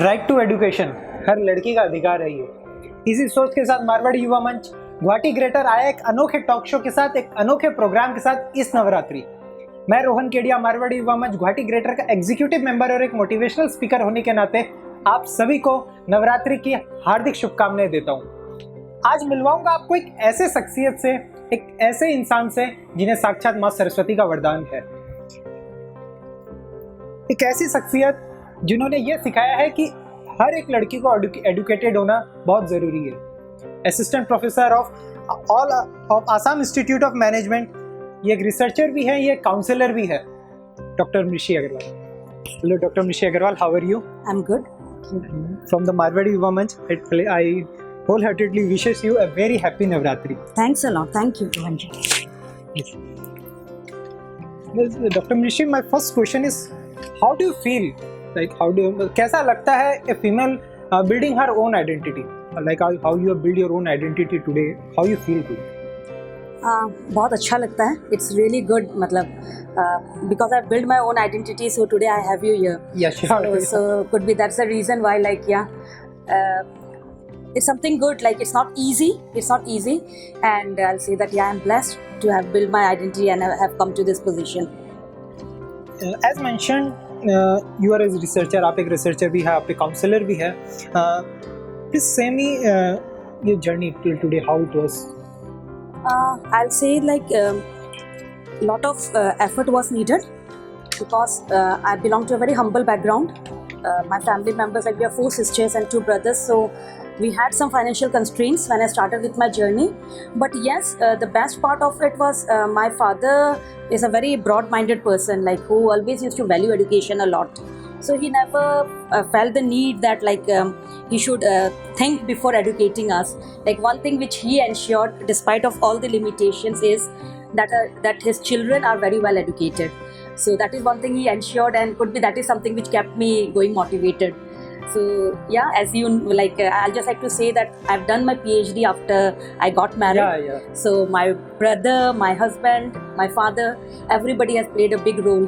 Right to education हर लड़की का अधिकार है ये। इसी सोच के साथ मारवाड़ी युवा मंच गुवाहाटी ग्रेटर आया एक अनोखे टॉक शो के साथ, एक अनोखे प्रोग्राम के साथ इस नवरात्रि। मैं रोहन केडिया मारवाड़ी युवा मंच गुवाहाटी ग्रेटर का एग्जीक्यूटिव मेंबर और एक मोटिवेशनल स्पीकर होने के नाते आप सभी को नवरात्रि की हार्दिक शुभकामनाएं देता हूँ। आज मिलवाऊंगा आपको एक ऐसे शख्सियत से, एक ऐसे इंसान से जिन्हें साक्षात माँ सरस्वती का वरदान है। एक ऐसी शख्सियत जिन्होंने ये सिखाया है कि हर एक लड़की को एडुकेटेड होना बहुत ज़रूरी है। Assistant professor of Assam institute of management, ये एक रिसर्चर भी है, ये काउंसलर भी है, doctor Mrishi Agarwal. Hello doctor Mrishi Agarwal, how are you? I am good. From the Marwadi Yuva Manch, I wholeheartedly wishes you a very happy Navratri. Thanks a lot. Thank you, Rohanji. Dr. Mrishi, my first question is, how do you feel? Like, कैसा लगता है a female building her own identity? Like how you build your own identity today? How you feel today? बहुत अच्छा लगता है. It's really good. मतलब because I built my own identity, so today I have you here. Yeah, sure. So could be that's the reason why. Like it's something good. Like it's not easy. It's not easy, and I'll say that I'm blessed to have built my identity and have come to this position. As mentioned, you are a researcher. आप एक researcher भी है, आप एक counselor भी है. Please say me your journey till today. How it was? I'll say like lot of effort was needed because I belong to a very humble background. My family members, like we are 4 sisters and 2 brothers, so we had some financial constraints when I started with my journey. But yes, the best part of it was my father is a very broad-minded person, like who always used to value education a lot. So he never felt the need that like he should think before educating us. Like one thing which he ensured, despite of all the limitations, is that his children are very well educated. So that is one thing he ensured, and could be that is something which kept me going motivated. So yeah, as you like, I'll just like to say that I've done my PhD after I got married. Yeah. So my brother, my husband, my father, everybody has played a big role.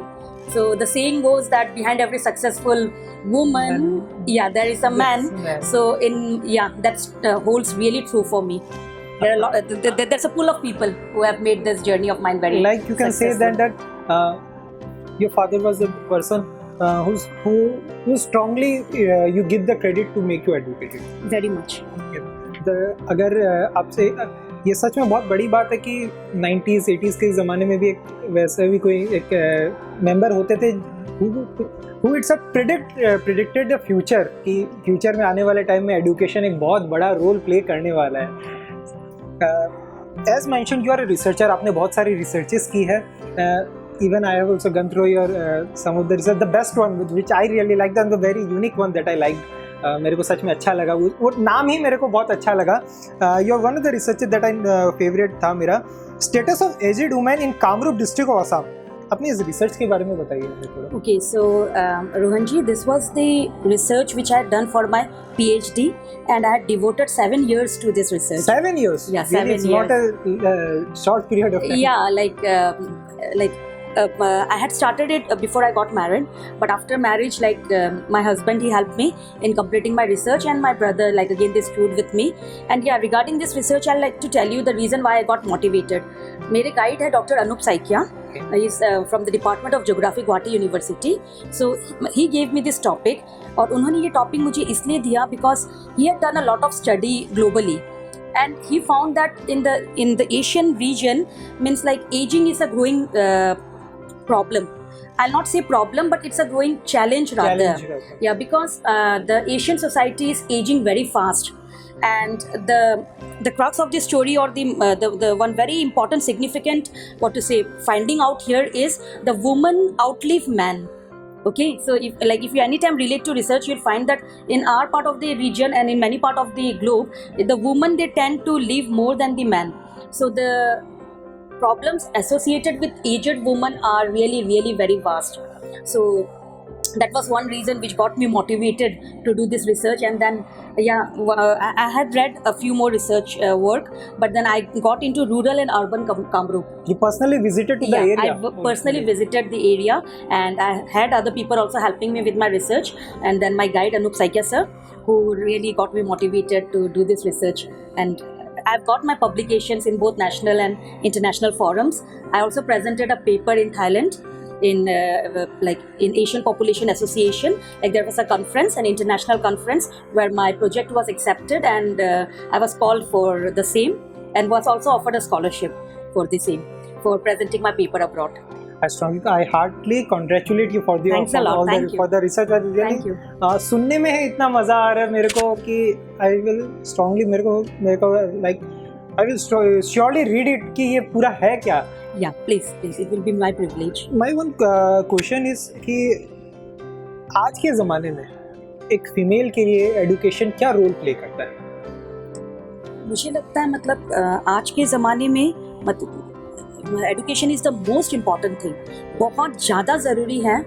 So the saying goes that behind every successful woman, there is a man. So that holds really true for me. There are a lot. There's a pool of people who have made this journey of mine very. Like you can successful. say that your father was the person who strongly you give the credit to make you educated. Very much. अगर आपसे ये सच में बहुत बड़ी बात है कि 90s 80s के ज़माने में भी एक वैसे भी कोई एक मेंबर होते थे who it's a predicted the future कि फ्यूचर में आने वाले टाइम में एजुकेशन एक बहुत बड़ा रोल प्ले करने वाला है. As mentioned, you are a researcher. आपने बहुत सारी रिसर्चेस की है. Even I have also gone through your some of the research. The best one which I really liked and the very unique one that I liked. मेरे को सच में अच्छा लगा, वो नाम ही मेरे को बहुत अच्छा लगा. You are one of the researcher that I favourite था मेरा. Status of aged women in Kamrup district of Assam. अपनी इस रिसर्च के बारे में बताइए थोड़ा. Okay, so Rohan ji, this was the research which I had done for my PhD, and I had devoted 7 years to this research. 7 years? Yeah, 7 years. It's not a short period of time. Yeah, I had started it before I got married, but after marriage, like my husband, he helped me in completing my research, and my brother, like again, they stood with me. And yeah, regarding this research, I'd like to tell you the reason why I got motivated. मेरे guide है Dr. Anup Saikia. He's from the Department of Geography, Guwahati University. So he gave me this topic, और उन्होंने ये topic मुझे इसलिए दिया because he had done a lot of study globally. And he found that in the Asian region, means like aging is a growing problem. I'll not say problem, but it's a growing challenge rather. Yeah, because the Asian society is aging very fast, and the crux of this story, or the one very important, significant, finding out here is the woman outlive man. Okay, so if you anytime relate to research, you'll find that in our part of the region and in many part of the globe, the women, they tend to live more than the man. So the problems associated with aged women are really, really very vast. So that was one reason which got me motivated to do this research. And then I had read a few more research work, but then I got into rural and urban Kamrup. You personally visited to the area? I personally visited the area, and I had other people also helping me with my research, and then my guide Anup Saikia sir, who really got me motivated to do this research. And I've got my publications in both national and international forums. I also presented a paper in Thailand in Asian Population Association. Like there was a conference, an international conference, where my project was accepted, and I was called for the same, and was also offered a scholarship for the same, for presenting my paper abroad. I heartily congratulate you for the Thanks a lot. Thank you. for the research. Thank you. सुनने में है इतना मजा आ रहा है मेरे को कि I will strongly मेरे को like I will surely read it कि ये पूरा है क्या. Yeah, please, it will be my privilege. My one question is कि आज के ज़माने में एक फीमेल के लिए एजुकेशन क्या रोल प्ले करता है? मुझे लगता है मतलब आज के ज़माने में मतलब education is the most important thing. बहुत ज़्यादा ज़रूरी है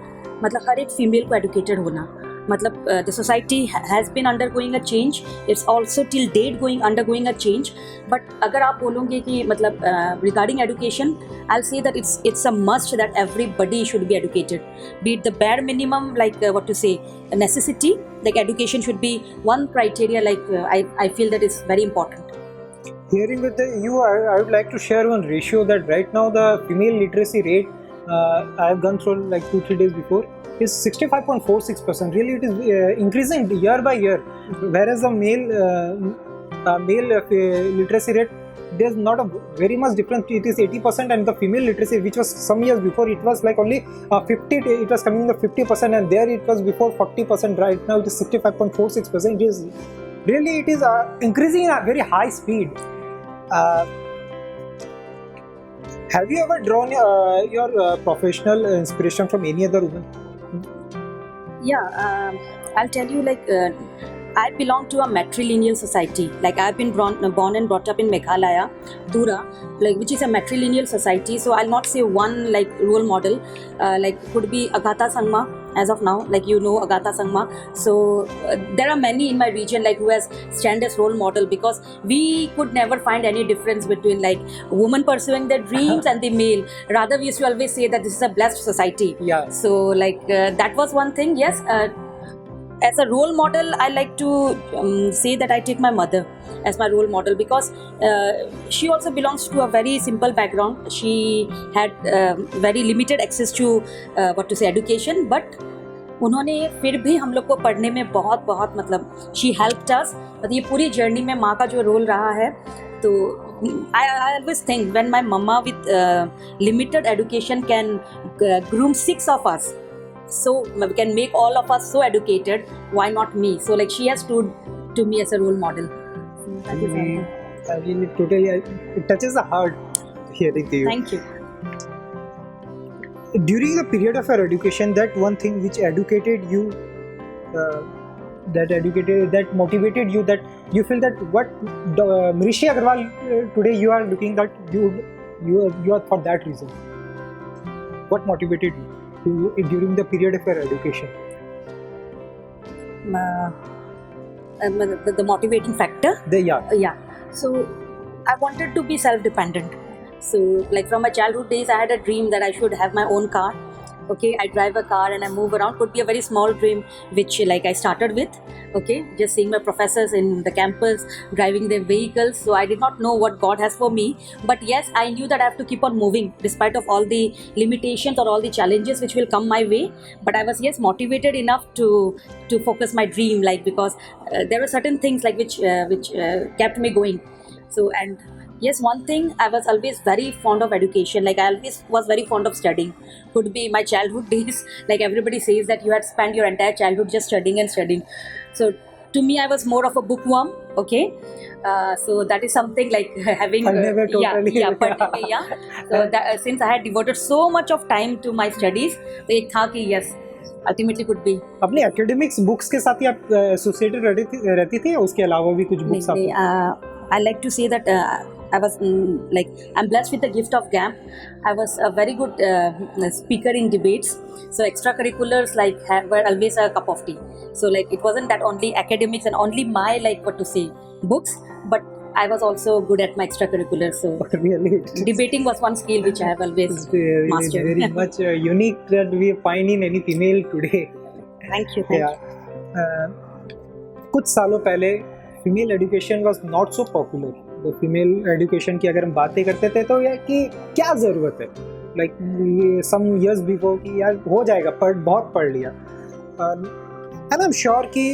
मतलब हर एक फीमेल को एजुकेटेड होना. मतलब the society has been undergoing a change, it's also till date undergoing a change. But अगर आप बोलोगे कि मतलब regarding education, I will say that it's a must that everybody should be educated. Be it the bare minimum, like what to say, a necessity, like education should be one criteria, like I feel that is very important. Hearing with you, I would like to share one ratio that right now the female literacy rate I have gone through like 2-3 days before is 65.46%. Really, it is increasing year by year. Whereas the male literacy rate, there's not a very much difference. It is 80%, and the female literacy, which was some years before, it was like only 50. It was coming in the 50%, and there it was before 40%. Right now, it is 65.46%. It is really increasing in a very high speed. Have you ever drawn your professional inspiration from any other woman? Yeah, I'll tell you, like I belong to a matrilineal society. Like I've been born and brought up in Meghalaya, Dura, like which is a matrilineal society. So I'll not say one like role model. Like could be Agatha Sangma as of now. Like you know Agatha Sangma. So there are many in my region like who has stand as role model, because we could never find any difference between like women pursuing their dreams and the male. Rather, we used to always say that this is a blessed society. Yeah. So like that was one thing. Yes. As a role model, I like to say that I take my mother as my role model, because she also belongs to a very simple background. She had very limited access to education, but उन्होंने फिर भी हम लोग को पढ़ने में बहुत मतलब she helped us. मतलब ये पूरी जर्नी में माँ का जो रोल रहा है, तो I always think when my mama with limited education can groom 6 of us, so we can make all of us so educated, why not me? So like she has stood to me as a role model. So that is all. I mean, it touches the heart hearing to you. Thank you. During the period of your education, that one thing which educated you, that motivated you, that you feel that what Mrishi Agarwal today you are looking at, you are for that reason. What motivated you during the period of your education? The motivating factor? Yeah. So I wanted to be self-dependent. So like from my childhood days, I had a dream that I should have my own car. Okay, I drive a car and I move around. Could be a very small dream, which like I started with. Okay, just seeing my professors in the campus driving their vehicles. So I did not know what God has for me, but yes, I knew that I have to keep on moving despite of all the limitations or all the challenges which will come my way. But I was motivated enough to focus my dream, like because there were certain things like which kept me going. So and yes, one thing, I was always very fond of education. Like I always was very fond of studying. Could be my childhood days. Like everybody says that you had spent your entire childhood just studying and studying. So to me, I was more of a bookworm. Okay, so that is something like having yeah. So that, since I had devoted so much of time to my studies, तो एक था कि yes, ultimately could be. अपने academics books के साथ ही आप associated रहती थी या उसके अलावा भी कुछ books? I like to say that I was like I'm blessed with the gift of GAMP. I was a very good speaker in debates. So extracurriculars were always a cup of tea. So like it wasn't that only academics and only my like what to say books, but I was also good at my extracurriculars. So Really, debating was one skill which I have always it's very, mastered. very much unique that we find in any female today. Thank you. Thank you. कुछ सालों पहले female education was not so popular. तो female education की अगर हम बातें करते थे तो यार कि क्या ज़रूरत है, लाइक सम इयर्स बिफोर कि यार हो जाएगा, बहुत पढ़ लिया. एंड आई एम श्योर कि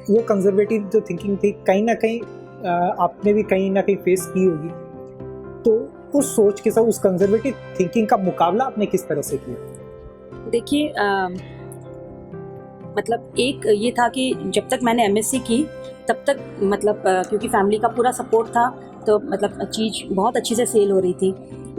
वो कंजर्वेटिव जो थिंकिंग थी कहीं ना कहीं आपने भी कहीं ना कहीं फेस की होगी. तो उस सोच के साथ, उस कंजर्वेटिव थिंकिंग का मुकाबला आपने किस तरह से किया? देखिए मतलब एक ये था कि जब तक मैंने एमएससी की तब तक मतलब क्योंकि फैमिली का पूरा सपोर्ट था तो मतलब चीज़ बहुत अच्छी से सेल हो रही थी.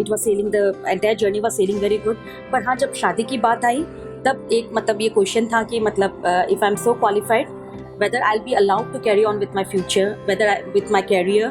It was selling, the entire journey was selling very good. पर हाँ, जब शादी की बात आई तब एक मतलब ये क्वेश्चन था कि मतलब if I am so qualified, whether I'll be allowed to carry on with my future, with my career,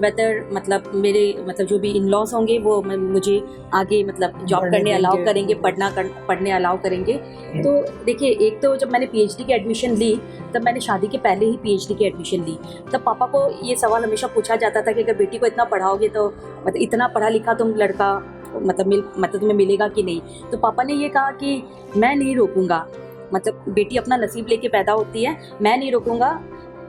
whether मतलब मेरे मतलब जो भी इन-लॉज होंगे वो मुझे आगे मतलब जॉब करने अलाउ करेंगे, पढ़ने अलाउ करेंगे. तो देखिए, एक तो जब मैंने पीएचडी की एडमिशन ली तब मैंने शादी के पहले ही पीएचडी की एडमिशन ली. तब पापा को ये सवाल हमेशा पूछा जाता था कि अगर बेटी को इतना पढ़ाओगे तो मतलब इतना पढ़ा लिखा तुम लड़का मतलब तुम्हें मिलेगा कि नहीं. तो पापा ने ये कहा कि मैं नहीं रोकूंगा, मतलब बेटी अपना नसीब लेके पैदा होती है, मैं नहीं रोकूंगा,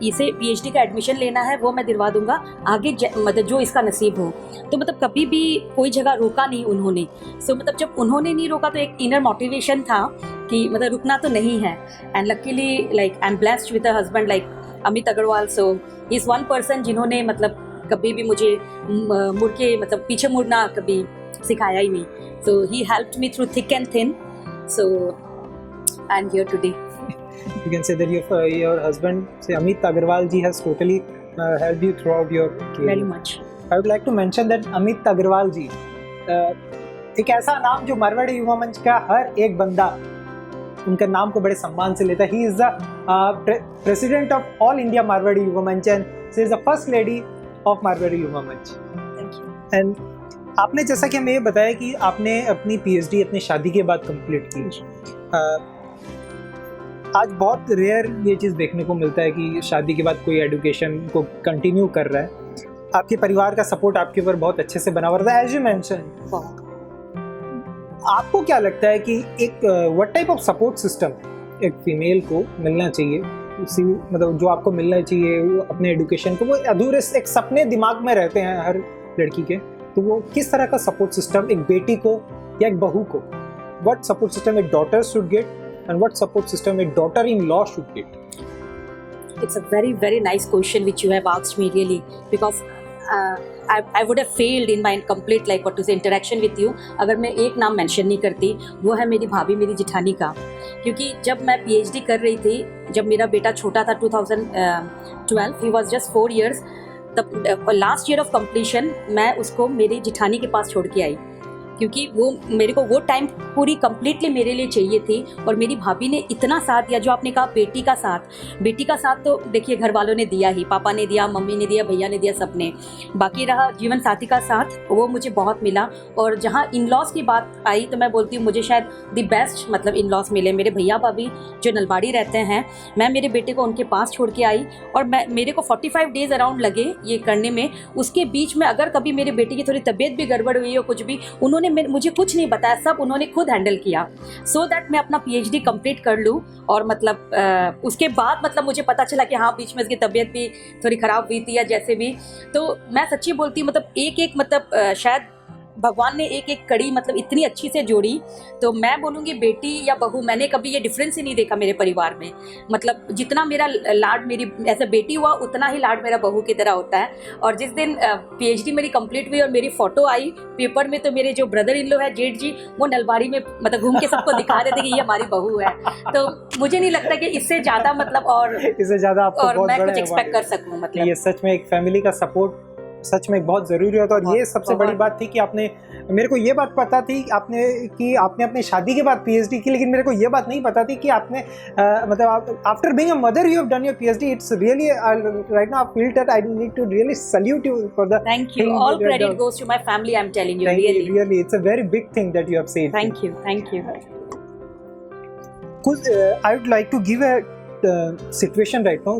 इसे पीएचडी का एडमिशन लेना है वो मैं दिलवा दूंगा, आगे मतलब जो इसका नसीब हो. तो मतलब कभी भी कोई जगह रोका नहीं उन्होंने. सो मतलब जब उन्होंने नहीं रोका तो एक इनर मोटिवेशन था कि मतलब रुकना तो नहीं है. And luckily like I am blessed with a husband like Amit Agarwal. So he is one person जिन्होंने मतलब कभी भी मुझे मुड़ के मतलब पीछे मुड़ना कभी सिखाया ही नहीं. So he helped me through thick and thin. So I'm here today. You can say that your husband, say Amit Agarwal ji, has totally helped you throughout your career. Very much. I would like to mention that Amit Agarwal ji, एक ऐसा नाम जो मारवाड़ी युवा मंच का हर एक बंदा उनका नाम को बड़े सम्मान से लेता है. He is the president of All India Marwari युवा मंच and she is the first lady of Marwari युवा मंच. Thank you. And आपने जैसा कि हमें ये बताया कि आपने अपनी पीएचडी अपनी शादी के बाद कंप्लीट की. आज बहुत रेयर ये चीज़ देखने को मिलता है कि शादी के बाद कोई एजुकेशन को कंटिन्यू कर रहा है. आपके परिवार का सपोर्ट आपके ऊपर बहुत अच्छे से बना हुआ था, एज यू मेंशन. आपको क्या लगता है कि एक what type of support system एक फीमेल को मिलना चाहिए, उसी मतलब जो आपको मिलना चाहिए वो अपने एजुकेशन को, वो अधूरे एक सपने दिमाग में रहते हैं हर लड़की के, तो वो किस तरह का सपोर्ट सिस्टम एक बेटी को या एक बहू को, व्हाट सपोर्ट सिस्टम एक daughter should get and what support system a daughter-in-law should get? It's a very, very nice question which you have asked me really, because I would have failed in my complete like what to say interaction with you अगर मैं एक नाम mention नहीं करती. वो है मेरी भाभी, मेरी जिठानी का. क्योंकि जब मैं पीएचडी कर रही थी, जब मेरा बेटा छोटा था 2012, he was just 4 years, तब लास्ट ईयर ऑफ कंप्लीशन मैं उसको मेरी जिठानी के पास छोड़ के आई, क्योंकि वो मेरे को वो टाइम पूरी कम्प्लीटली मेरे लिए चाहिए थी. और मेरी भाभी ने इतना साथ दिया, जो आपने कहा बेटी का साथ तो देखिए घर वालों ने दिया ही, पापा ने दिया, मम्मी ने दिया, भैया ने दिया, सबने. बाकी रहा जीवन साथी का साथ, वो मुझे बहुत मिला. और जहाँ इन लॉज की बात आई तो मैं बोलती हूँ मुझे शायद द बेस्ट मतलब इन लॉज मिले. मेरे भैया भाभी जो नलबाड़ी रहते हैं, मैं मेरे बेटे को उनके पास छोड़ के आई और मेरे को 45 डेज़ अराउंड लगे ये करने में. उसके बीच में अगर कभी मेरे बेटे की थोड़ी तबीयत भी गड़बड़ हुई हो कुछ भी, उन्होंने मुझे कुछ नहीं बताया, सब उन्होंने खुद हैंडल किया, सो दैट मैं अपना पीएचडी कंप्लीट कर लूँ. और मतलब उसके बाद मतलब मुझे पता चला कि हाँ बीच में इसकी तबीयत भी थोड़ी ख़राब हुई थी या जैसे भी. तो मैं सच्ची बोलती हूँ मतलब एक मतलब शायद भगवान ने एक एक कड़ी मतलब इतनी अच्छी से जोड़ी. तो मैं बोलूँगी बेटी या बहू, मैंने कभी ये डिफरेंस ही नहीं देखा मेरे परिवार में. मतलब जितना मेरा लाड मेरी ऐसे बेटी हुआ, उतना ही लाड मेरा बहू की तरह होता है. और जिस दिन पीएचडी मेरी कंप्लीट हुई और मेरी फ़ोटो आई पेपर में, तो मेरे जो ब्रदर इन लो है जेठ जी, वो नलबाड़ी में मतलब घूम के सबको दिखा रहे थे कि ये हमारी बहू है. तो मुझे नहीं लगता कि इससे ज़्यादा मतलब और इससे ज़्यादा आपको और बहुत मैं बड़ा कुछ एक्सपेक्ट कर सकूँ. मतलब ये सच में एक फैमिली का सपोर्ट सच में बहुत ज़रूरी होता है। और ये सबसे बड़ी बात थी कि आपने, मेरे को ये बात पता थी आपने कि आपने अपने शादी के बाद पीएचडी की, लेकिन मेरे को ये बात नहीं पता थी कि आपने मतलब after being a mother you have done your PhD. It's really right now I feel that I need to really salute you for the Thank you. All credit goes to my family, I'm telling you. Really it's a very big thing that you have said. Thank you. कुछ I would like to give a situation right now.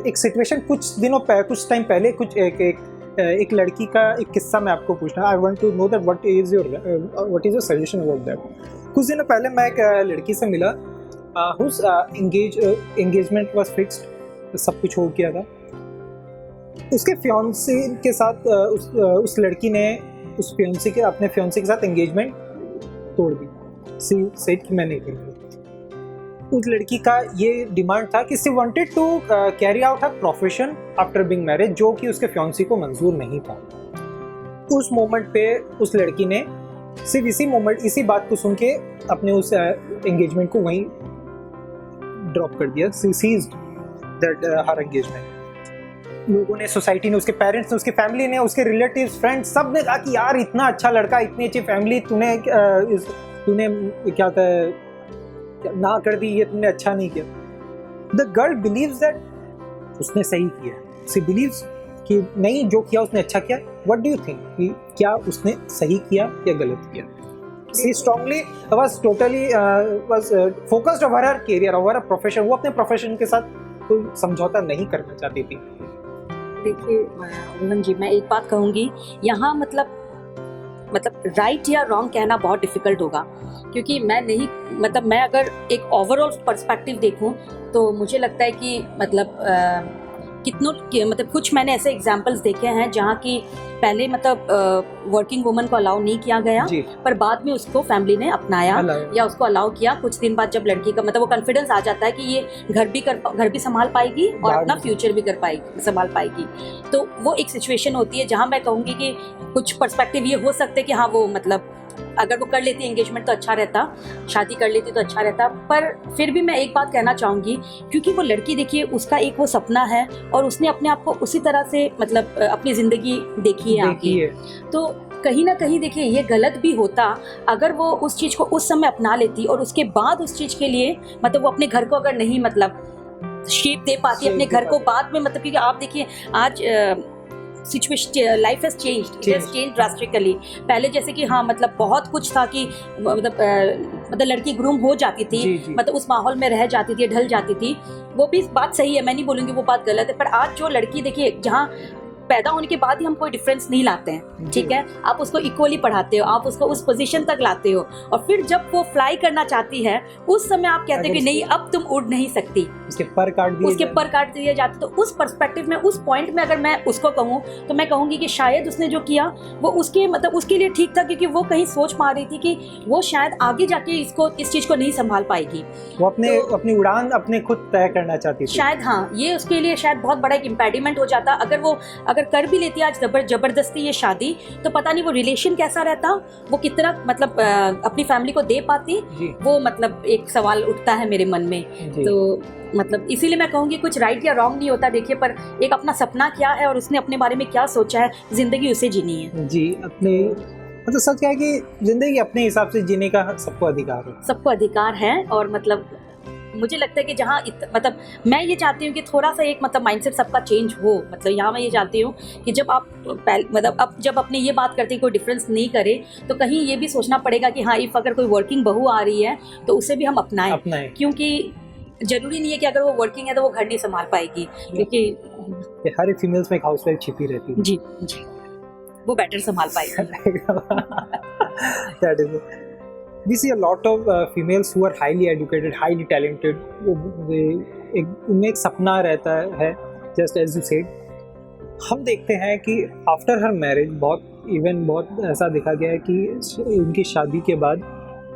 एक situation कुछ time पहले एक लड़की का एक किस्सा मैं आपको पूछना। I want to know that what is your suggestion about that. कुछ दिनों पहले मैं एक लड़की से मिला हुज एंगेजमेंट वाज फिक्स्ड, सब कुछ हो गया था। उसके फियांसे के साथ उस लड़की ने अपने फियांसे के साथ एंगेजमेंट तोड़ दी। सी सेड कि मैं नहीं करूँगी। उस लड़की का ये डिमांड था कि she wanted to carry out her profession after being married, जो कि उसके फियांसी को मंजूर नहीं था। उस मोमेंट पे उस लड़की ने सिर्फ इसी बात को सुन के अपने उस एंगेजमेंट को वहीं ड्रॉप कर दिया। सी सीज्ड दैट हर एंगेजमेंट। लोगों ने, सोसाइटी ने, उसके पेरेंट्स ने, उसकी फैमिली ने, उसके रिलेटिव्स, फ्रेंड्स, सब ने कहा कि यार इतना अच्छा लड़का, इतनी अच्छी फैमिली, तूने क्या कहता ना कर दी, ये तुमने अच्छा नहीं किया। द गर्ल बिलीव्स दैट उसने सही किया। शी बिलीव्स कि नहीं, जो किया उसने अच्छा किया। व्हाट डू यू थिंक कि क्या उसने सही किया या गलत किया? She strongly was totally was focused over her career, over her profession. वो अपने प्रोफेशन के साथ कोई समझौता नहीं करना चाहती थी। देखिए रोहन जी, मैं एक बात कहूँगी यहाँ, मतलब राइट या रॉन्ग कहना बहुत डिफिकल्ट होगा, क्योंकि मैं अगर एक ओवरऑल पर्सपेक्टिव देखूं तो मुझे लगता है कि कुछ मैंने ऐसे एग्जांपल्स देखे हैं जहाँ की पहले वर्किंग वुमन को अलाउ नहीं किया गया, पर बाद में उसको फैमिली ने अपनाया या उसको अलाउ किया। कुछ दिन बाद जब लड़की का वो कॉन्फिडेंस आ जाता है कि ये घर भी संभाल पाएगी और अपना फ्यूचर भी संभाल पाएगी, तो वो एक सिचुएशन होती है जहाँ मैं कहूँगी कि कुछ पर्सपेक्टिव ये हो सकते कि हाँ, वो अगर वो कर लेती एंगेजमेंट तो अच्छा रहता, शादी कर लेती तो अच्छा रहता। पर फिर भी मैं एक बात कहना चाहूँगी, क्योंकि वो लड़की, देखिए, उसका एक वो सपना है और उसने अपने आप को उसी तरह से अपनी ज़िंदगी देखी है। तो कहीं ना कहीं देखिए ये गलत भी होता अगर वो उस चीज़ को उस समय अपना लेती और उसके बाद उस चीज़ के लिए वो अपने घर को अगर नहीं शेप दे पाती अपने घर को बाद में, क्योंकि आप देखिए आज situation, life has changed, it has changed drastically. पहले जैसे कि हाँ बहुत कुछ था कि लड़की ग्रूम हो जाती थी, उस माहौल में रह जाती थी, ढल जाती थी। वो भी बात सही है, मैं नहीं बोलूँगी वो बात गलत है, पर आज जो लड़की, देखिए, जहाँ पैदा होने के बाद ही हम कोई डिफरेंस नहीं लाते हैं, ठीक है, आप उसको इक्वली पढ़ाते हो, आप उसको उस पोजीशन तक लाते हो, और फिर जब वो फ्लाई करना चाहती है उस समय आप कहते हो कि नहीं, अब तुम उड़ नहीं सकती, उसके पर काट दिए जाते। तो उस पर्सपेक्टिव में, उस पॉइंट में अगर मैं उसको कहूँ तो मैं कहूँगी कि शायद उसने जो किया वो उसके लिए ठीक था, क्योंकि वो कहीं सोच पा रही थी कि वो शायद आगे जाके इस चीज़ को नहीं संभाल पाएगी, वो अपनी उड़ान अपने खुद तय करना चाहती थी शायद। हाँ, ये उसके लिए शायद बहुत बड़ा एक इम्पेडिमेंट हो जाता। अगर कर भी लेती आज जबरदस्ती ये शादी, तो पता नहीं वो रिलेशन कैसा रहता, वो कितना अपनी फैमिली को दे पाती, वो एक सवाल उठता है मेरे मन में। तो इसीलिए मैं कहूँगी कुछ राइट या रॉन्ग नहीं होता, देखिए, पर एक अपना सपना क्या है और उसने अपने बारे में क्या सोचा है, जिंदगी उसे जीनी है जी। अपने सच क्या है कि जिंदगी अपने हिसाब से जीने का सबको अधिकार है। और मुझे लगता है कि जहाँ मैं ये चाहती हूँ कि थोड़ा सा एक माइंडसेट सबका चेंज हो। यहाँ मैं ये चाहती हूँ कि जब आप अब जब अपने ये बात करते हैं कोई डिफरेंस नहीं करे, तो कहीं ये भी सोचना पड़ेगा कि हाँ, इफ़ अगर कोई वर्किंग बहू आ रही है तो उसे भी हम अपनाएं, क्योंकि जरूरी नहीं है कि अगर वो वर्किंग है तो वो घर नहीं संभाल पाएगी, क्योंकि हर फीमेल्स में एक हाउसवाइफ छिपी रहती है। जी, वो बेटर संभाल पाएगी। We see a lot of females who are highly educated, highly talented. उनमें एक सपना रहता है, just as you said. हम देखते हैं कि after her marriage बहुत ऐसा देखा गया है कि उनकी शादी के बाद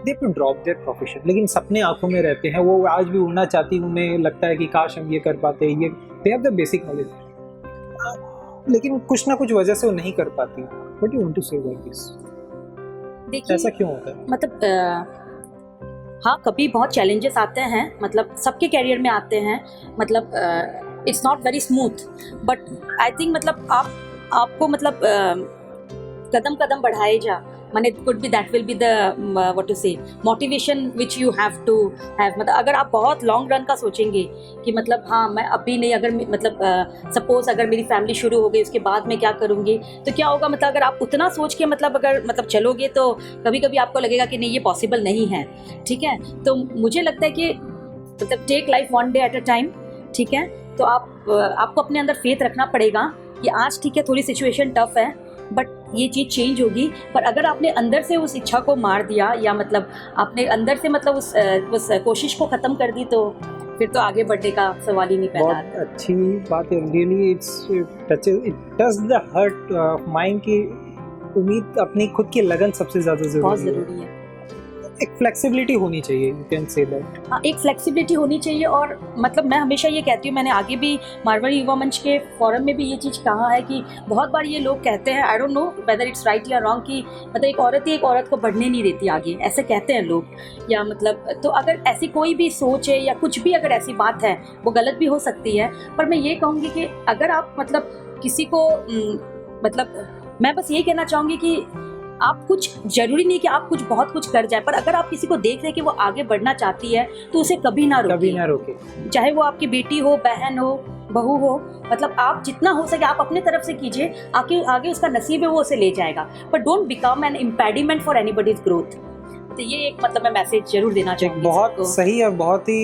they have to drop their profession, लेकिन सपने आंखों में रहते हैं। वो आज भी उड़ना चाहती, उन्हें लगता है कि काश हम ये कर पाते, ये they have the basic knowledge, लेकिन कुछ ना कुछ वजह से वो नहीं कर पाती। What do you want to say about this? देखिए, ऐसा क्यों होता है? हाँ, कभी बहुत चैलेंजेस आते हैं, सबके कैरियर में आते हैं, it's not very smooth, but I think आप आपको मतलब कदम कदम बढ़ाए जा, माने could be that will be the what to say motivation which you have to have. मतलब अगर आप बहुत लॉन्ग रन का सोचेंगे कि मतलब हाँ मैं अभी नहीं, अगर मतलब सपोज अगर मेरी फैमिली शुरू हो गई उसके बाद मैं क्या करूँगी, तो क्या होगा, मतलब अगर आप उतना सोच के मतलब अगर मतलब चलोगे तो कभी कभी आपको लगेगा कि नहीं ये पॉसिबल नहीं है, ठीक है। तो मुझे लगता है कि मतलब take life one day at a time, ठीक है। तो आपको अपने अंदर फेथ रखना पड़ेगा कि आज ठीक है थोड़ी सिचुएशन टफ है बट ये चीज़ चेंज होगी। पर अगर आपने अंदर से उस इच्छा को मार दिया या मतलब आपने अंदर से मतलब उस कोशिश को ख़त्म कर दी, तो फिर तो आगे बढ़ने का सवाल ही नहीं पैदा बहुत आता। अच्छी बात है, really it touch the heart mind की उम्मीद, अपनी खुद की लगन सबसे ज़्यादा बहुत ज़रूरी है। ज़रूरी है। एक फ्लेक्सिबिलिटी होनी चाहिए, यू कैन से दैट। हाँ, एक फ्लेक्सिबिलिटी होनी चाहिए। और मतलब मैं हमेशा ये कहती हूँ, मैंने आगे भी मारवाड़ी युवा मंच के फोरम में भी ये चीज़ कहा है कि बहुत बार ये लोग कहते हैं, I don't know whether it's right या रॉन्ग, कि मतलब एक औरत ही एक औरत को बढ़ने नहीं देती आगे, ऐसे कहते हैं लोग। या मतलब तो अगर ऐसी कोई भी सोच है या कुछ भी अगर ऐसी बात है, वो गलत भी हो सकती है। पर मैं ये कहूँगी कि अगर आप मतलब किसी को मतलब मैं बस यही कहना चाहूँगी कि आप कुछ जरूरी नहीं कि आप कुछ बहुत कुछ कर जाए, पर अगर आप किसी को देख रहे हैं कि वो आगे बढ़ना चाहती है तो उसे कभी ना रोके। चाहे वो आपकी बेटी हो, बहन हो, बहू हो, मतलब आप जितना हो सके आप अपने तरफ से कीजिए, आगे उसका नसीब है वो उसे ले जाएगा। पर don't become an impediment for anybody's growth. तो ये एक मतलब मैं मैसेज जरूर देना चाहूँगी। बहुत सही है, बहुत ही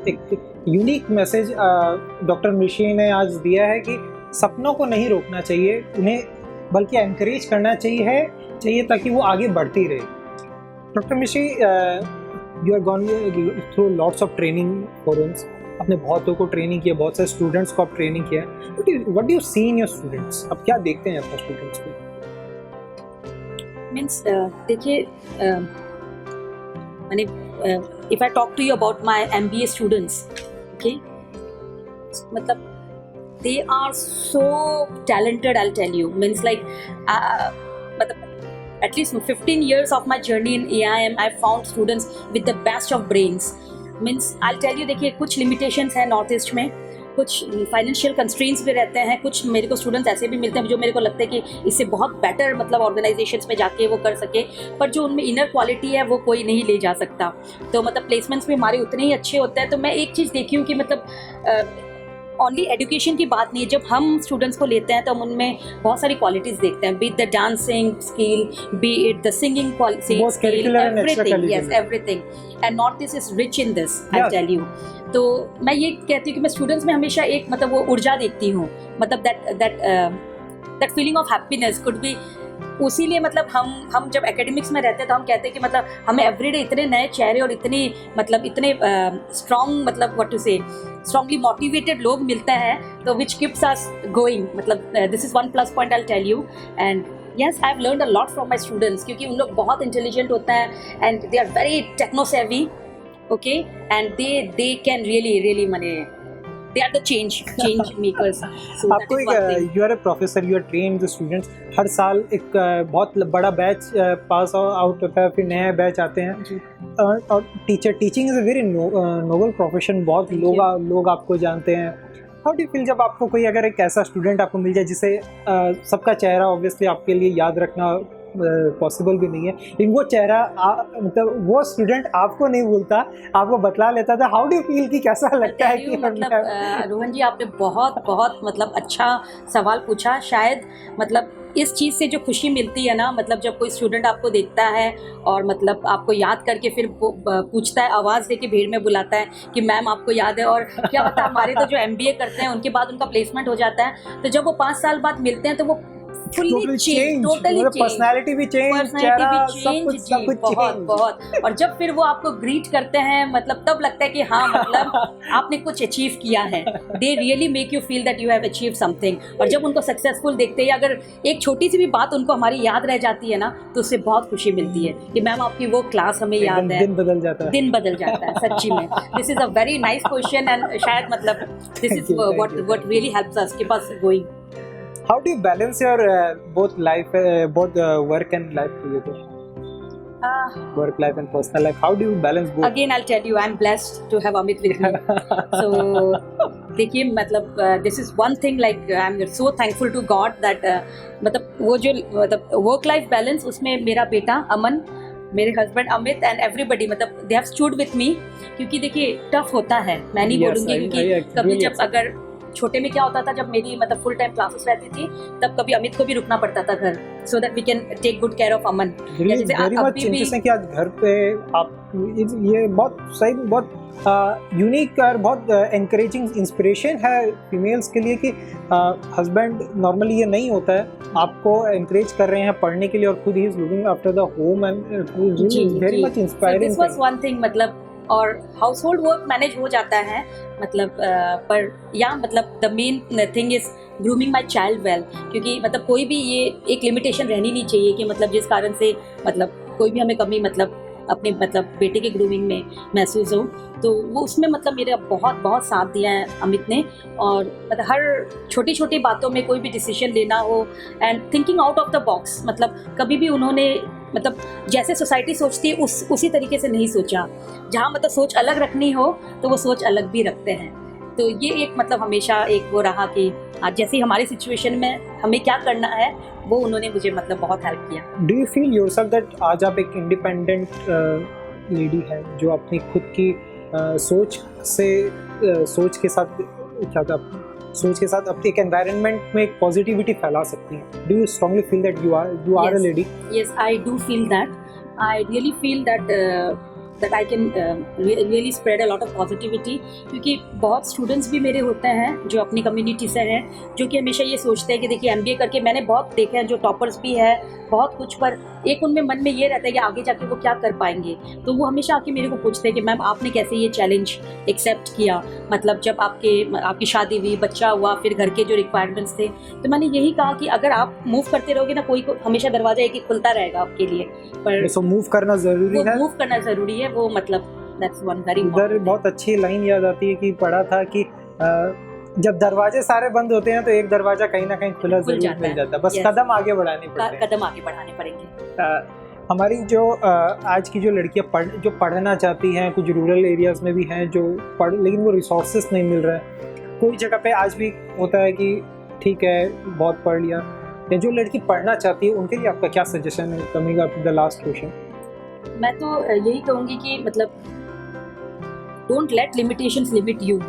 एक यूनिक मैसेज डॉक्टर मिश्री ने आज दिया है कि सपनों को नहीं रोकना चाहिए, उन्हें बल्कि एनकरेज करना चाहिए ताकि वो आगे बढ़ती रहे। Doctor Mishri, you are gone through lots of training forums, आपने बहुतों को ट्रेनिंग किया, बहुत सारे स्टूडेंट्स को आप ट्रेनिंग किया है। What do you see in your students? आप क्या देखते हैं अपने स्टूडेंट्स को? मीन्स देखिए, मैंने if I talk to you about my MBA students, okay, मतलब they are so talented, I'll tell you. Means like at least 15 years of my journey in AIM, I found students with the best of brains. Means I'll tell you, देखिए कुछ limitations हैं north east में, कुछ financial constraints भी रहते हैं, कुछ मेरे को स्टूडेंट्स ऐसे भी मिलते हैं जो मेरे को लगता है कि इससे बहुत बेटर मतलब ऑर्गेनाइजेशंस में जाके वो कर सके, पर जो उनमें इनर क्वालिटी है वो कोई नहीं ले जा सकता। तो मतलब प्लेसमेंट्स भी हमारे उतने ही अच्छे होते हैं। तो मैं एक चीज़ देखी हूँ कि मतलब ओनली एजुकेशन की बात नहीं है, जब हम स्टूडेंट्स को लेते हैं तो हम उनमें बहुत सारी क्वालिटीज़ देखते हैं, be the dancing skill, be it the singing skill, everything, yes everything. And north east is rich in this, I tell you. तो मैं ये कहती हूँ कि मैं स्टूडेंट्स में हमेशा एक मतलब वो ऊर्जा देखती हूँ, मतलब that feeling of happiness could be. उसीलिए मतलब हम जब एकेडमिक्स में रहते हैं तो हम कहते हैं कि मतलब हमें एवरीडे इतने नए चेहरे और इतने स्ट्रॉन्ग मतलब what to say strongly motivated लोग मिलते हैं, तो विच कीप्स अस गोइंग। मतलब this is one plus point I tell you. And yes, I have learned a lot from my students, क्योंकि उन लोग बहुत इंटेलिजेंट होते हैं and they are very techno savvy, okay, and they can really माने they are the change makers. So आपको एक you are a professor, you are trained the students, हर साल एक बहुत बड़ा बैच पास आउट होता है, फिर नया बैच आते हैं और teaching is a very noble profession, बहुत लोग आपको जानते हैं। हाउ डू फील जब आपको कोई अगर एक ऐसा स्टूडेंट आपको मिल जाए जिसे सबका चेहरा ऑब्वियसली आपके लिए याद रखना पॉसिबल भी नहीं है, लेकिन वो चेहरा मतलब वो स्टूडेंट आपको नहीं भूलता, आपको बतला लेता था, हाउ डू फील कि कैसा लगता है कि मतलब रोहन जी आपने बहुत मतलब अच्छा सवाल पूछा। शायद मतलब इस चीज़ से जो खुशी मिलती है ना, मतलब जब कोई स्टूडेंट आपको देखता है और मतलब आपको याद करके फिर पूछता है, आवाज़ दे के भीड़ में बुलाता है कि मैम आपको याद है। और क्या पता हमारे तो जो MBA करते हैं उनके बाद उनका प्लेसमेंट हो जाता है, तो जब वो 5 साल बाद मिलते हैं तो वो फुल्ली चेंज, टोटली पर्सनालिटी भी चेंज, सब कुछ बहुत। और जब फिर वो आपको ग्रीट करते हैं मतलब तब लगता है कि हाँ मतलब आपने कुछ अचीव किया है। They really make you feel that you have achieve something. और जब उनको सक्सेसफुल देखते हैं, अगर एक छोटी सी भी बात उनको हमारी याद रह जाती है ना, तो उससे बहुत खुशी मिलती है कि मैम आपकी वो क्लास हमें याद है। दिन बदल जाता है सच्ची में। This is a very nice question and शायद मतलब this is what really helps us keep us going. How do you balance your both work and life together? Work life and personal life. How do you balance both? Again, I'll tell you, I'm blessed to have Amit with me. So देखिए मतलब this is one thing like I am so thankful to God that मतलब वो जो मतलब work life balance उसमें मेरा बेटा अमन, मेरे हस्बैंड अमित एंड एवरीबडी मतलब they have stood with me, क्योंकि देखिए टफ होता है, मैं नहीं बोलूँगी क्योंकि कभी जब अगर छोटे में क्या होता था जब मेरी मतलब फुल टाइम क्लासेस रहती थी तब कभी अमित को भी रुकना पड़ता था घर, so that we can take good care of Aman. जैसे अभी भी कि आज घर पे आप ये बहुत सही, बहुत यूनिक और बहुत एनकरेजिंग इंस्पिरेशन है फीमेल्स के लिए कि हस्बैंड नॉर्मली ये नहीं होता है, आपको एनकरेज कर रहे हैं पढ़ने के लिए और खुद he is looking after the home and very much inspiring. This was one thing मतलब, और हाउस होल्ड वर्क मैनेज हो जाता है मतलब पर या मतलब the main thing is grooming my child well, क्योंकि मतलब कोई भी ये एक लिमिटेशन रहनी नहीं चाहिए कि मतलब जिस कारण से मतलब कोई भी हमें कमी मतलब अपने मतलब बेटे के ग्रूमिंग में महसूस हो, तो वो उसमें मतलब मेरा बहुत बहुत साथ दिया है अमित ने। और मतलब हर छोटी छोटी बातों में कोई भी डिसीजन लेना हो and thinking out of the box, मतलब कभी भी उन्होंने मतलब जैसे सोसाइटी सोचती है उसी तरीके से नहीं सोचा, जहाँ मतलब सोच अलग रखनी हो तो वो सोच अलग भी रखते हैं। तो ये एक मतलब हमेशा एक वो रहा कि आज जैसे हमारी सिचुएशन में हमें क्या करना है वो उन्होंने मुझे मतलब बहुत हेल्प किया। Do you feel yourself that आज आप एक इंडिपेंडेंट लेडी है जो अपनी खुद की सोच के साथ अपने एक एनवायरनमेंट में एक पॉजिटिविटी फैला सकती हैं? Do you strongly feel that you are a lady? Yes, I do feel that, I really feel that I can really spread a lot of positivity, क्योंकि बहुत स्टूडेंट्स भी मेरे होते हैं जो अपनी कम्युनिटी से हैं, जो कि हमेशा ये सोचते हैं कि देखिए MBA करके मैंने बहुत देखे हैं जो टॉपर्स भी है बहुत कुछ, पर एक उनमें मन में ये रहता है कि आगे जाके वो क्या कर पाएंगे, तो वो हमेशा आके मेरे को पूछते हैं कि मैम आपने कैसे ये चैलेंज एक्सेप्ट किया, मतलब जब आपकी शादी हुई, बच्चा हुआ, फिर घर के जो रिक्वायरमेंट्स थे, तो मैंने यही कहा कि अगर आप मूव करते रहोगे ना कोई हमेशा दरवाजा एक खुलता रहेगा आपके लिए, पर मूव करना ज़रूरी है, मूव करना ज़रूरी है, वो मतलब दैट्स वन वेरी इधर बहुत अच्छी लाइन याद आती है कि पढ़ा था कि जब दरवाजे सारे बंद होते हैं तो एक दरवाजा कहीं ना कहीं खुला जरूर मिल जाता है, बस कदम आगे बढ़ाने पड़ेंगे। हमारी जो आज की जो लड़कियां जो पढ़ना चाहती हैं, कुछ रूरल एरियाज में भी हैं जो लेकिन वो रिसोर्सेस नहीं मिल रहा है, कोई जगह पे आज भी होता है कि ठीक है बहुत पढ़ लिया, जो लड़की पढ़ना चाहती है उनके लिए आपका क्या सजेशन है? Coming up to the last question, मैं तो यही कहूँगी कि मतलब don't let limitations limit you,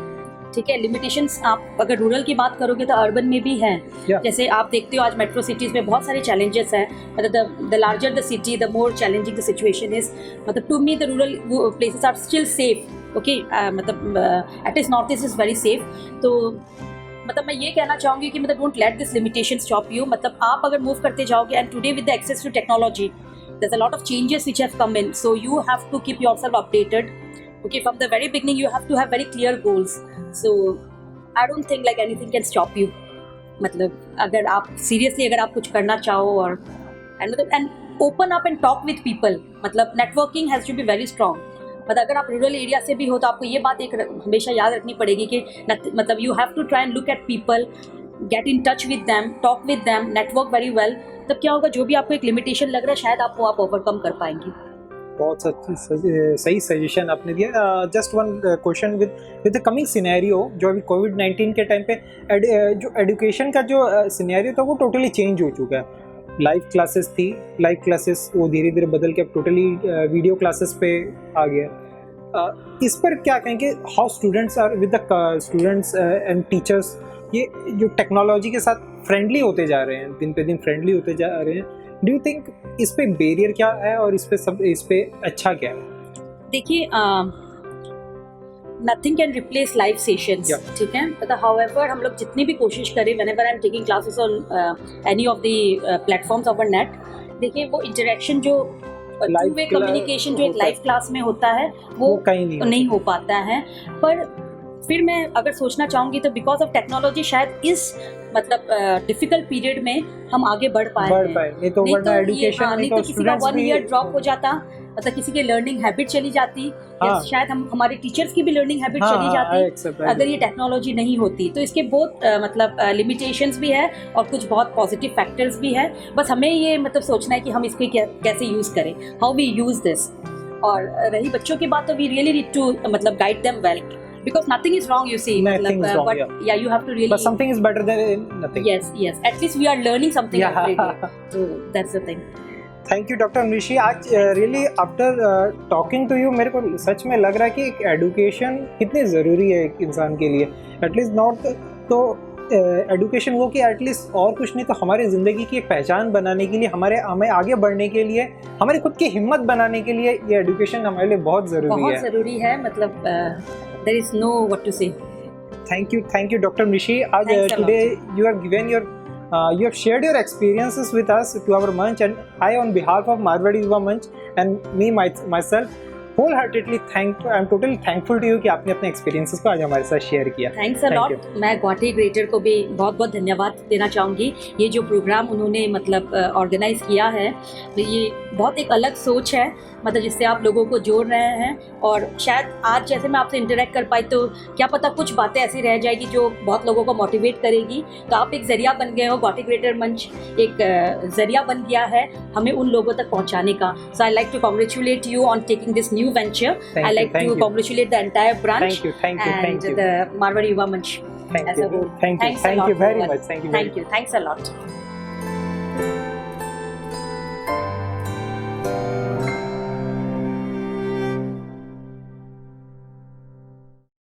ठीक है। लिमिटेशंस आप अगर रूरल की बात करोगे तो अर्बन में भी हैं, जैसे आप देखते हो आज मेट्रो सिटीज़ में बहुत सारे चैलेंजेस हैं, मतलब the larger the city the more challenging the situation is, मतलब to me the rural places are still safe, okay, मतलब at least north east is very safe. तो मतलब मैं ये कहना चाहूँगी कि मतलब don't let this limitation stop you, मतलब आप अगर मूव करते जाओगे, and today with the access to technology there's a lot of changes which have come in, so you have to keep yourself updated, okay, from the very beginning you have to have very clear goals, so I don't think like anything can stop you, मतलब अगर आप seriously अगर आप कुछ करना चाहो और and open up and talk with people, मतलब networking has to be very strong, मतलब अगर आप रूरल एरिया से भी हो तो आपको ये बात एक हमेशा याद रखनी पड़ेगी कि मतलब you have to try and look at people, get in touch with them, talk with them, network very well, तब क्या होगा जो भी आपको एक लिमिटेशन लग रहा है शायद आपको आप ओवरकम कर पाएंगे। बहुत सही सजेशन आपने दिया। Just one question with the coming scenario, जो अभी कोविड-19 के टाइम पे जो एजुकेशन का जो सिनेरियो था वो टोटली चेंज हो चुका है। लाइव क्लासेस थी, लाइव क्लासेस वो धीरे धीरे बदल के अब टोटली वीडियो क्लासेस पे आ गया। इस पर क्या कहेंगे, how students are with the students and teachers, ये जो टेक्नोलॉजी के साथ फ्रेंडली होते जा रहे हैं, दिन पे दिन फ्रेंडली होते जा रहे हैं, डू यू थिंक इस पे बैरियर क्या है और इस पे अच्छा क्या है? देखिए nothing can replace live sessions, ठीक है, मतलब हाउएवर हम लोग जितनी भी कोशिश करें, whenever I am taking classes on any of the platforms of net, देखिए वो इंटरेक्शन जो टू वे कम्युनिकेशन जो एक लाइव क्लास में होता है वो कहीं नहीं हो पाता है। पर फिर मैं अगर सोचना चाहूँगी तो बिकॉज ऑफ टेक्नोलॉजी शायद इस मतलब डिफिकल्ट पीरियड में हम आगे बढ़ पाए, नहीं तो किसी का 1 ईयर ड्रॉप हो जाता, मतलब किसी की लर्निंग हैबिट चली जाती, या शायद हमारे टीचर्स की भी लर्निंग हैबिट चली जाती अगर ये टेक्नोलॉजी नहीं होती। तो इसके बहुत मतलब लिमिटेशंस भी है और कुछ बहुत पॉजिटिव फैक्टर्स भी है, बस हमें ये मतलब सोचना है कि हम इसको कैसे यूज़ करें, हाउ वी यूज़ दिस। और रही बच्चों की बात तो वी रियली नीड टू मतलब guide them well, because nothing is wrong, you see. Nothing is wrong, but yeah. you have to really. But something is better than nothing. Yes. At least we are learning something every day. So that's the thing. Thank you doctor Amrishi. आज really after talking to you मेरे को सच में लग रहा है कि एक education कितनी ज़रूरी है एक इंसान के लिए. एटलीस्ट नॉट तो एडुकेशन वो कि एटलीस्ट और कुछ नहीं तो हमारी ज़िंदगी की एक पहचान बनाने के लिए, हमें आगे बढ़ने के लिए, हमारी खुद की हिम्मत बनाने के लिए ये एडुकेशन हमारे लिए बहुत ज़रूरी है. मतलब there is no what to say. Thank you doctor Amrishi. आज today you have given your you have shared your experiences with us to our Manch, and I, on behalf of Marwari Yuva Manch and myself, wholeheartedly I'm totally thankful to you कि आपने अपने experiences को आज हमारे साथ share किया. Thanks a lot. मैं Guwahati greater को भी बहुत बहुत धन्यवाद देना चाहूँगी. ये जो प्रोग्राम उन्होंने मतलब ऑर्गेनाइज किया है, ये बहुत एक अलग सोच है, मतलब जिससे आप लोगों को जोड़ रहे हैं. और शायद आज जैसे मैं आपसे इंटरेक्ट कर पाई तो क्या पता कुछ बातें ऐसी रह जाएगी जो बहुत लोगों को मोटिवेट करेगी. तो आप एक ज़रिया बन गए हो, गुवाहाटी ग्रेटर मंच एक ज़रिया बन गया है हमें उन लोगों तक पहुंचाने का. So I like to congratulate you on taking this new venture. I like to congratulate the entire branch and the Marwari Yuva Manch as a whole. Thank you very much. Thank you. Thanks a lot.